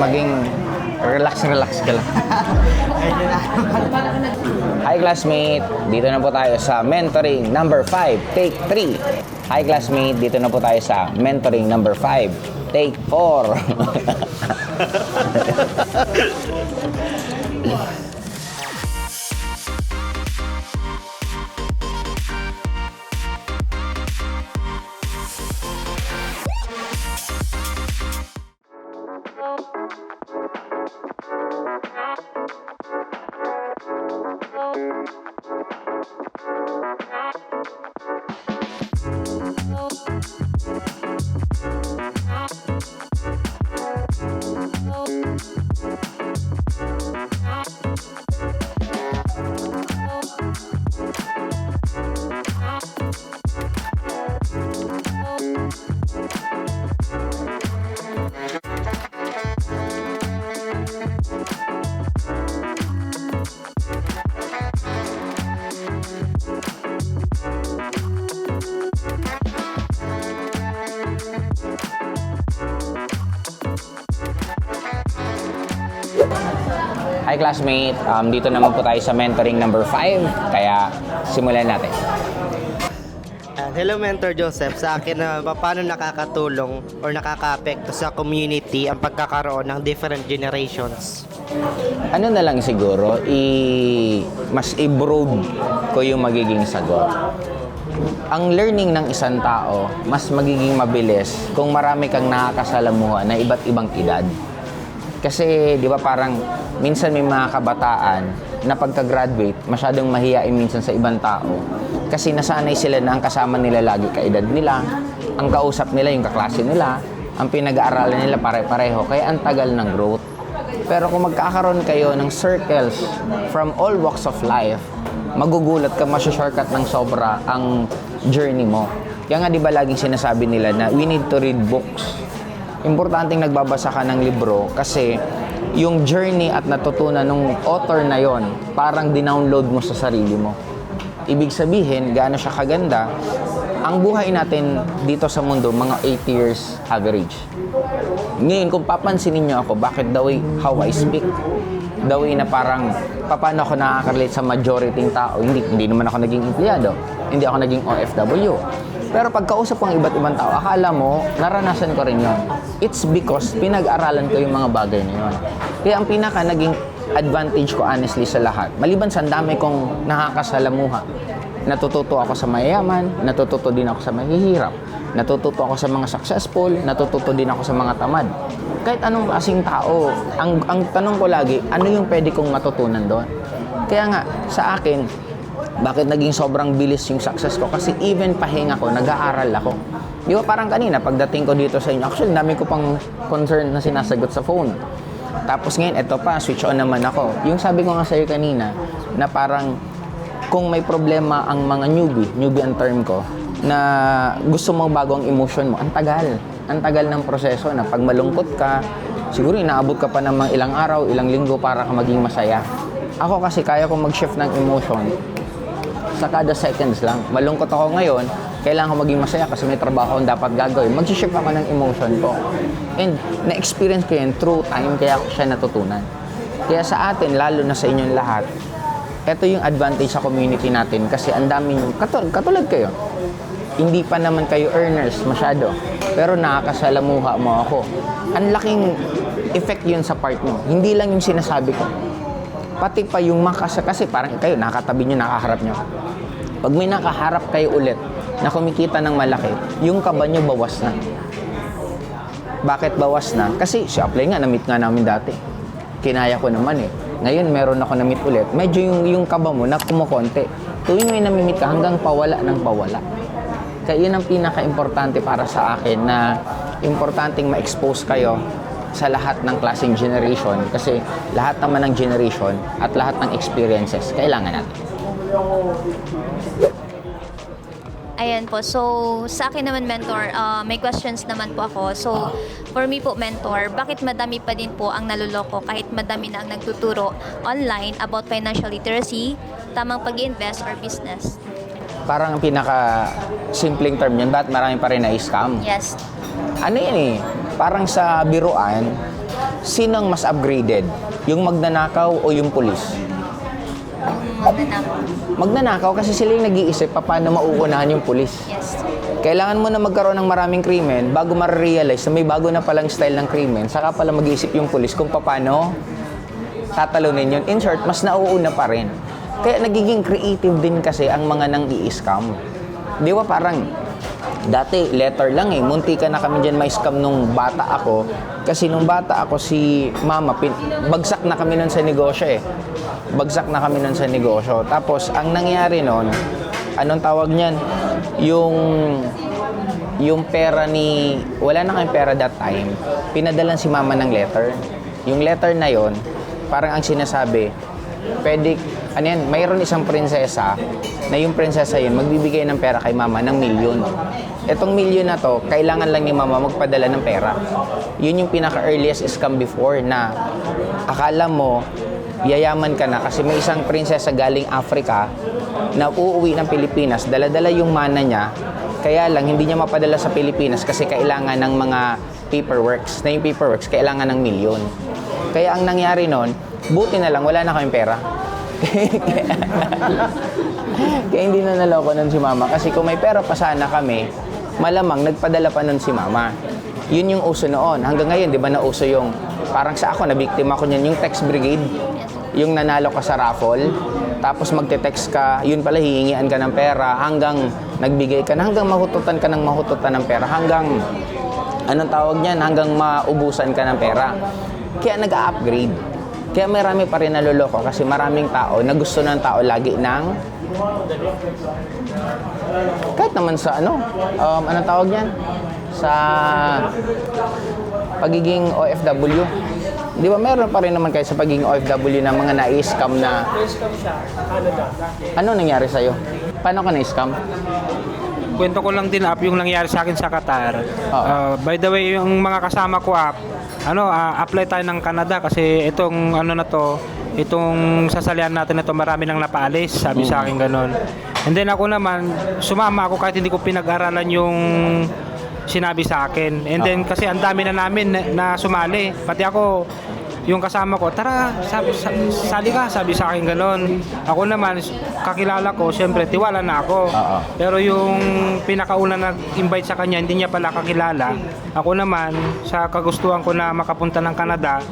maging relax ka lang. Hi classmate, dito na po tayo sa mentoring number 5, take 3. Hi classmate, dito na po tayo sa mentoring number 5, take 4. Hi classmate, dito naman po tayo sa mentoring number 5, kaya simulan natin. Hello Mentor Joseph, sa akin na paano nakakatulong or nakaka-apekto sa community ang pagkakaroon ng different generations? Ano na lang siguro, mas i-broad ko yung magiging sagot. Ang learning ng isang tao, mas magiging mabilis kung marami kang nakakasalamuha na iba't ibang edad. Kasi, di ba parang, minsan may mga kabataan na pagka-graduate, masyadong mahihain minsan sa ibang tao. Kasi nasanay sila na ang kasama nila lagi kaedad nila, ang kausap nila yung kaklase nila, ang pinag-aaralan nila pare-pareho, kaya ang tagal ng growth. Pero kung magkakaroon kayo ng circles from all walks of life, magugulat ka, shortcut ng sobra ang journey mo. Kaya nga di ba laging sinasabi nila na we need to read books. Importanteng nagbabasa ka ng libro kasi yung journey at natutunan ng author na yon parang dinownload mo sa sarili mo. Ibig sabihin, gaano siya kaganda, ang buhay natin dito sa mundo, mga 8 years average. Ngayon, kung papansinin niyo ako, bakit the way how I speak, the way na parang paano ako nakaka-relate sa majority ng tao, hindi naman ako naging empleyado, hindi ako naging OFW. Pero pagkausap ko ang iba't ibang tao, akala mo, naranasan ko rin yon. It's because pinag-aralan ko yung mga bagay na yun. Kaya ang pinaka naging advantage ko honestly sa lahat, maliban sa dami kong nakakasalamuha, natututo ako sa mayayaman, natututo din ako sa mahihirap, natututo ako sa mga successful, natututo din ako sa mga tamad. Kahit anong klaseng tao, ang tanong ko lagi, ano yung pwede kong matutunan doon? Kaya nga, sa akin, bakit naging sobrang bilis yung success ko? Kasi even pahinga ko, nag-aaral ako. Di ba parang kanina, pagdating ko dito sa inyo, actually, dami ko pang concern na sinasagot sa phone. Tapos ngayon, eto pa, switch on naman ako. Yung sabi ko nga sa'yo kanina, na parang kung may problema ang mga newbie ang term ko, na gusto mo bago ang emotion mo, ang tagal ng proseso na pag malungkot ka, siguro inaabot ka pa ng mga ilang araw, ilang linggo para ka maging masaya. Ako kasi kaya kong mag-shift ng emotion sa kada seconds lang. Malungkot ako ngayon, kailangan ko maging masaya kasi may trabaho akong dapat gagawin. Mag-shift ako ng emotion ko. And na-experience ko yun through time, kaya ko siya natutunan. Kaya sa atin, lalo na sa inyong lahat, ito yung advantage sa community natin kasi ang daming, katulad kayo, hindi pa naman kayo earners masyado, pero nakakasalamuha mo ako. Ang laking effect yun sa part mo. Hindi lang yung sinasabi ko. Pati pa yung kasi parang kayo, nakatabi nyo, nakaharap nyo. Pag may nakaharap kayo ulit na kumikita ng malaki, yung kaba nyo bawas na. Bakit bawas na? Kasi si apply nga, na-meet nga namin dati. Kinaya ko naman eh. Ngayon, meron ako na-meet ulit. Medyo yung kaba mo na kumukonti. Tuwing may na-meet ka, hanggang pawala ng pawala. Kaya yun ang pinaka-importante para sa akin na importanteng ma-expose kayo sa lahat ng klaseng generation kasi lahat naman ng generation at lahat ng experiences kailangan natin. Ayan po. So, sa akin naman, Mentor, may questions naman po ako. So, for me po, Mentor, bakit madami pa din po ang naluloko kahit madami na ang nagtuturo online about financial literacy, tamang pag-invest or business? Parang pinaka-simpleng term yun, bakit marami pa rin na-scam? Yes. Ano yan eh, parang sa biruan, sino ang mas upgraded? Yung magnanakaw o yung pulis? Magnanakaw. Magnanakaw kasi sila yung nag-iisip paano mauunahan yung pulis. Yes. Kailangan mo na magkaroon ng maraming krimen bago ma-realize na may bago na palang style ng krimen, saka pala mag-iisip yung pulis kung paano tatalunin yun. In short, mas nauuna pa rin. Kaya nagiging creative din kasi ang mga nang i-scam. Di ba parang dati letter lang eh, munti ka na kami dyan ma-scam nung bata ako. Kasi nung bata ako si mama, bagsak na kami nun sa negosyo eh. Bagsak na kami nun sa negosyo. Tapos ang nangyari nun, anong tawag niyan? Yung pera ni, wala na kayong pera that time, pinadalan si mama ng letter. Yung letter na yon, parang ang sinasabi, pwede, ano yan, mayroon isang prinsesa, na yung prinsesa yun, magbibigay ng pera kay mama ng milyon. Etong milyon na to, kailangan lang ni mama magpadala ng pera. Yun yung pinaka-earliest scam before na akala mo, yayaman ka na kasi may isang prinsesa galing Africa na uuwi ng Pilipinas, dala-dala yung mana niya, kaya lang hindi niya mapadala sa Pilipinas kasi kailangan ng mga paperworks. Na yung paperworks, kailangan ng milyon. Kaya ang nangyari nun, buti na lang, wala na kaming pera. Kaya hindi na naloko nun si mama. Kasi kung may pera pa sana kami, malamang nagpadala pa nun si mama. Yun yung uso noon. Hanggang ngayon, di ba nauso yung, parang sa ako, nabiktima ko niyan, yung text brigade. Yung nanalo ka sa raffle, tapos magte-text ka, yun pala hihingian ka ng pera hanggang nagbigay ka na, hanggang mahututan ka ng mahututan ng pera, hanggang, anong tawag niyan, hanggang maubusan ka ng pera. Kaya nag-upgrade. Kaya marami pa rin naloloko kasi maraming tao na gusto ng tao lagi ng, kahit naman sa anong tawag niyan? Sa pagiging OFW. Di ba meron pa rin naman kayo sa pagiging OFW na mga na-scam na... Na-scam siya, Canada. Ano nangyari sa'yo? Paano ka na-scam? Kwento ko lang din, yung nangyari sa akin sa Qatar. Oo. By the way, yung mga kasama ko, apply tayo ng Canada kasi itong itong sasalihan natin ito, marami nang napaalis, sabi sa akin ganun. And then ako naman, sumama ako kahit hindi ko pinag-aralan yung sinabi sa akin. And then kasi ang dami na namin na sumali. Pati ako, yung kasama ko, tara, sali ka, sabi sa akin ganon. Ako naman, kakilala ko, syempre, tiwala na ako. Pero yung pinakauna nag-invite sa kanya, hindi niya pala kakilala. Ako naman, sa kagustuhan ko na makapunta ng Canada,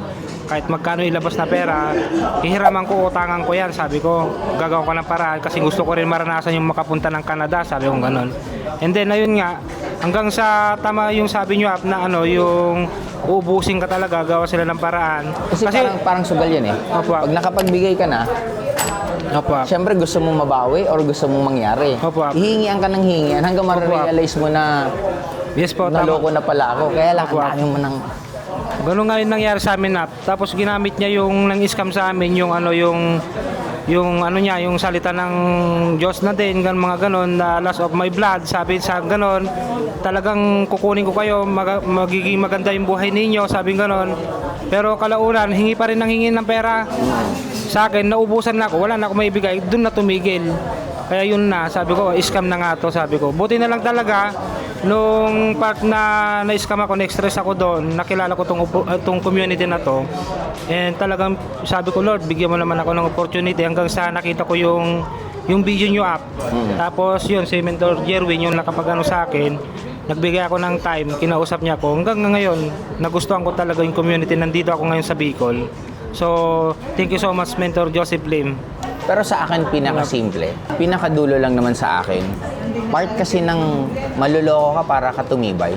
kahit magkano ilabas na pera, ihiraman ko, utangan ko yan. Sabi ko, gagawa ko ng paraan kasi gusto ko rin maranasan yung makapunta ng Canada, sabi ko ganon. And then, ayun nga, hanggang sa tama yung sabi nyo na yung uubusin ka talaga, gawa sila ng paraan. Kasi parang sugal yan eh. Opo. Pag nakapagbigay ka na, siyempre gusto mong mabawi or gusto mong mangyari. Opo. Hihingian ka ng hihingian hanggang ma-realize mo na Yes po, tama. naloko na pala ako. Kaya lang, Opo. ang dami mo nang... Ganun nga yung nangyari sa amin na. Tapos ginamit niya yung nang-scam sa amin, yung salita ng Diyos na din, mga ganon, na loss of my blood, sabi sa ganon, talagang kukunin ko kayo, magiging maganda yung buhay ninyo, sabi ganon. Pero kalaunan, hingi pa rin ng pera sa akin, naubusan na ako, wala na ako maibigay, dun na tumigil. Kaya yun na, sabi ko, scam na nga to, sabi ko. Buti na lang talaga, nung part na na-scam ako, na-stress ako doon, nakilala ko tong community na to. And talagang sabi ko, Lord, bigyan mo naman ako ng opportunity hanggang sa nakita ko yung video nyo up. Tapos yun, si Mentor Jerwin, yung nakapagano sa akin, nagbigay ako ng time, kinausap niya ako. Hanggang ngayon, nagustuhan ko talaga yung community. Nandito ako ngayon sa Bicol. So, thank you so much, Mentor Joseph Lim. Pero sa akin, pinakasimple. Pinakadulo lang naman sa akin. Part kasi ng maluloko ka para ka tumibay.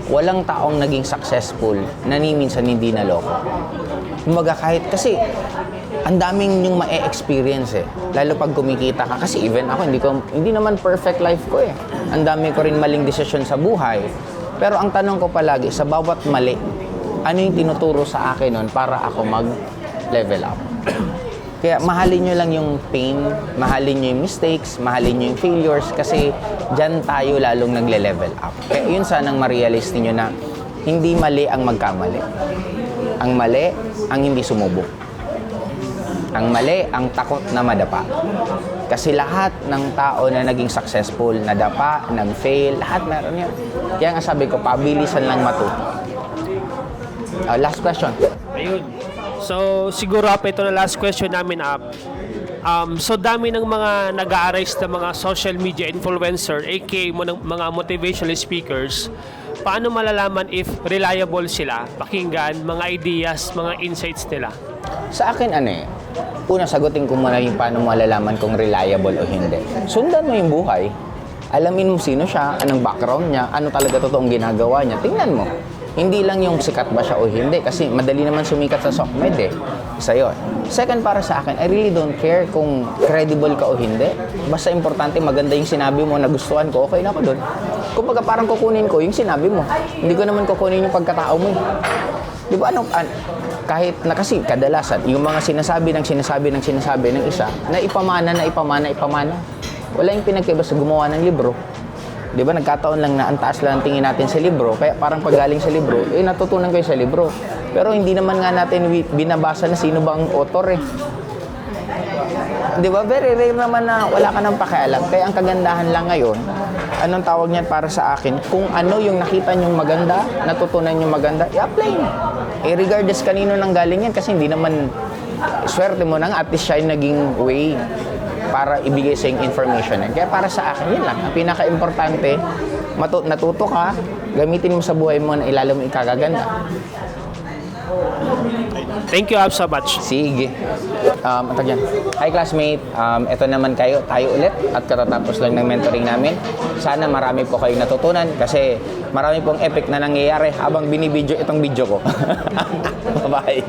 Walang taong naging successful na minsan hindi naloko. Kumbaga kahit kasi ang daming yung ma-experience eh. Lalo pag kumikita ka. Kasi even ako, hindi naman perfect life ko eh. Ang dami ko rin maling desisyon sa buhay. Pero ang tanong ko palagi, sa bawat mali, ano yung tinuturo sa akin nun para ako mag-level up? Kaya mahalin nyo lang yung pain, mahalin nyo yung mistakes, mahalin nyo yung failures kasi dyan tayo lalong nagle-level up. Kaya yun sanang ma-realize ninyo na hindi mali ang magkamali. Ang mali ang hindi sumubok. Ang mali ang takot na madapa. Kasi lahat ng tao na naging successful, nadapa, nag-fail, lahat meron yan. Kaya nga sabi ko, pabilisan lang matuto. Last question. Ayun. So, siguro ito na last question namin so dami ng mga nag-a-arise na mga social media influencer, aka mga motivational speakers. Paano malalaman if reliable sila, pakinggan, mga ideas, mga insights nila? Sa akin, una sagutin ko muna yung paano malalaman kung reliable o hindi. Sundan mo yung buhay. Alamin mo sino siya, anong background niya, ano talaga totoong ginagawa niya. Tingnan mo. Hindi lang yung sikat ba siya o hindi kasi madali naman sumikat sa SOCMED Isa yun. Second, para sa akin, I really don't care kung credible ka o hindi. Basta importante, maganda yung sinabi mo, nagustuhan ko, okay na ako doon. Kumbaga parang kukunin ko yung sinabi mo. Hindi ko naman kukunin yung pagkatao mo. Di ba kahit na kasi kadalasan, yung mga sinasabi ng isa, na ipamana. Wala yung pinagkaiba sa gumawa ng libro. Di ba, nagkataon lang na ang taas lang ang tingin natin sa libro, kaya parang paggaling sa libro, natutunan ko yung sa libro. Pero hindi naman nga natin binabasa na sino ba ang author Di ba, very rare naman na wala ka ng pakialam. Kaya ang kagandahan lang ngayon, anong tawag niyan para sa akin, kung ano yung nakita niyong maganda, natutunan niyong maganda, i-apply niyo. Regardless kanino nang galing yan, kasi hindi naman, swerte mo nang at least siya yung naging way para ibigay sa yung information yan. Kaya para sa akin, yun lang. Ang pinaka-importante, natuto ka, gamitin mo sa buhay mo na ilalim mo ikagaganda. Thank you, so much. Sige. Hi classmate, ito naman tayo ulit at katatapos lang ng mentoring namin. Sana marami po kayong natutunan kasi marami pong epic na nangyayari habang binibidyo itong video ko. Bye-bye.